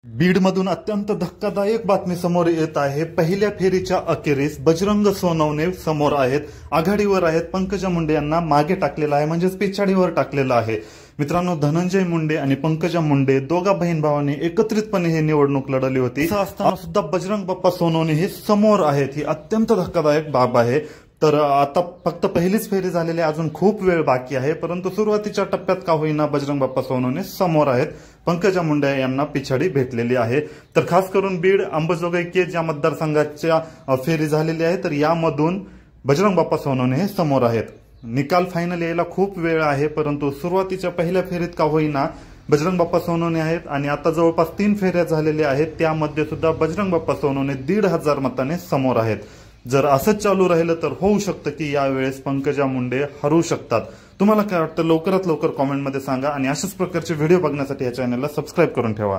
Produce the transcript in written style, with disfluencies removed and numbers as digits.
बीडमधून अत्यंत धक्कादायक बातमी समोर येत आहे। पहिल्या फेरीच्या अखेरीस बजरंग सोनवणे समोर आहेत, आघाडीवर आहेत। पंकजा मुंडे यांना मागे टाकलेलं आहे, म्हणजेच पिछाडीवर टाकलेलं आहे। मित्रांनो, धनंजय मुंडे आणि पंकजा मुंडे दोघा बहीण भावांनी एकत्रितपणे ही निवडणूक लढवली होती। असं असताना सुद्धा बजरंग बाप्पा सोनवणे हे समोर आहेत। ही अत्यंत धक्कादायक बाब आहे। तर आता फक्त पहिलीच फेरी झालेली आहे, अजून खूप वेळ बाकी आहे, परंतु सुरुवातीच्या टप्प्यात का होईना बजरंग बाप्पा सोनवणे समोर आहेत। पंकजा मुंडे यांना पिछाडी भेटलेली आहे। तर खास करून बीड अंबाजोगाई केज ज्या मतदारसंघाच्या फेरी झालेली आहे, तर यामधून बजरंग बाप्पा सोनवणे हे समोर आहेत। निकाल फायनल यायला खूप वेळ आहे, परंतु सुरुवातीच्या पहिल्या फेरीत का होईना बजरंग बाप्पा सोनवणे आहेत। आणि आता जवळपास 3 फेऱ्या झालेल्या आहेत, त्यामध्ये सुद्धा बजरंग बाप्पा सोनवणे 1,500 मतांनी समोर आहेत। जर असंच चालू राहिलं तर होऊ शकतं की यावेळेस पंकजा मुंडे हरू शकतात। तुम्हाला काय वाटतं लवकरात लवकर कॉमेंटमध्ये सांगा आणि अशाच प्रकारचे व्हिडिओ बघण्यासाठी या चॅनलला सबस्क्राईब करून ठेवा।